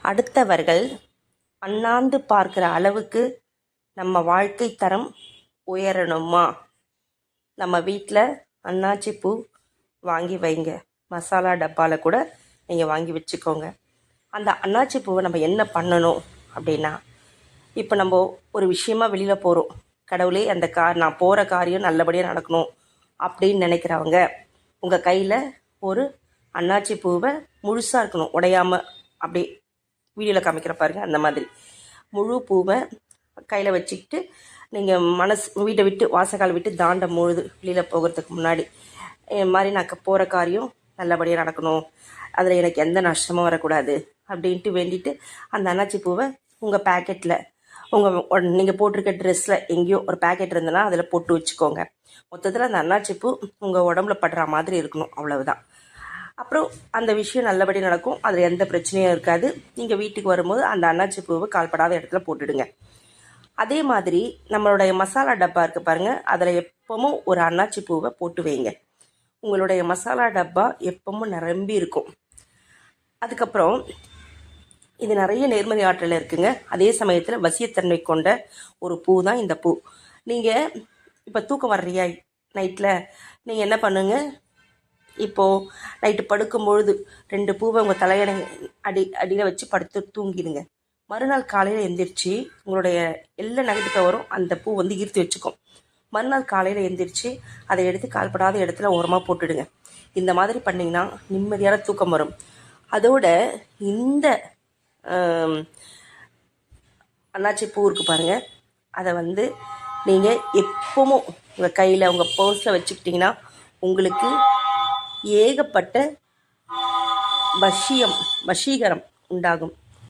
அடுத்தவர்கள் அண்ணாந்து பார்க்குற அளவுக்கு நம்ம வாழ்க்கை தரம் உயரணுமா? நம்ம வீட்டில் அன்னாச்சி பூ வாங்கி வைங்க. மசாலா டப்பாவில் கூட நீங்கள் வாங்கி வச்சுக்கோங்க. அந்த அன்னாச்சி பூவை நம்ம என்ன பண்ணணும் அப்படின்னா, இப்போ நம்ம ஒரு விஷயமா வெளியில் போகிறோம். கடவுளே, அந்த நான் போகிற காரியம் நல்லபடியாக நடக்கணும் அப்படின்னு நினைக்கிறவங்க, உங்கள் கையில் ஒரு அன்னாச்சி பூவை முழுசாக இருக்கணும், உடையாமல். அப்படி வீடியோவில் காமிக்கிற பாருங்கள், அந்த மாதிரி முழு பூவை கையில் வச்சுக்கிட்டு நீங்கள் வீட்டை விட்டு வாசக்கால் விட்டு தாண்டம் பொழுது வெளியில் போகிறதுக்கு முன்னாடி, இது மாதிரி நான் போகிற காரியம் நல்லபடியாக நடக்கணும், அதில் எனக்கு எந்த நஷ்டமும் வரக்கூடாது அப்படின்ட்டு வேண்டிட்டு அந்த அன்னாச்சி பூவை உங்கள் பேக்கெட்டில், நீங்கள் போட்டிருக்க ட்ரெஸ்ஸில் எங்கேயோ ஒரு பேக்கெட் இருந்ததுன்னா அதில் போட்டு வச்சுக்கோங்க. மொத்தத்தில் அந்த அன்னாச்சி பூ உங்கள் உடம்புல படுற மாதிரி இருக்கணும், அவ்வளவுதான். அப்புறம் அந்த விஷயம் நல்லபடி நடக்கும், அதில் எந்த பிரச்சனையும் இருக்காது. நீங்கள் வீட்டுக்கு வரும்போது அந்த அன்னாச்சி பூவை கால்படாத இடத்துல போட்டுடுங்க. அதே மாதிரி நம்மளுடைய மசாலா டப்பா இருக்குது பாருங்கள், அதில் எப்பவும் ஒரு அன்னாச்சி பூவை போட்டு வைங்க. உங்களுடைய மசாலா டப்பா எப்பவும் நிரம்பி இருக்கும். அதுக்கப்புறம் இது நிறைய நேர்மறை ஆற்றல் இருக்குங்க. அதே சமயத்தில் வசியத்தன்மை கொண்ட ஒரு பூ தான் இந்த பூ. நீங்கள் இப்போ தூக்கம் வர்றியா நைட்டில், நீங்கள் என்ன பண்ணுங்க, இப்போது நைட்டு படுக்கும்பொழுது 2 பூவை உங்கள் தலையணை அடியில் வச்சு படுத்து தூங்கிடுங்க. மறுநாள் காலையில் எந்திரிச்சு உங்களுடைய எல்லா நெகட்டிவ் பவரும் அந்த பூ ஈர்த்து வச்சுக்கும். மறுநாள் காலையில் எந்திரிச்சு அதை எடுத்து கால்படாத இடத்துல ஓரமாக போட்டுடுங்க. இந்த மாதிரி பண்ணிங்கன்னா நிம்மதியான தூக்கம் வரும். அதோட இந்த அன்னாச்சி பூ இருக்குது பாருங்கள், அதை நீங்கள் எப்பவும் உங்கள் கையில் உங்கள் பர்ஸில் வச்சுக்கிட்டிங்கன்னா உங்களுக்கு ஏகப்பட்ட வசீகரம் உண்டாகும்.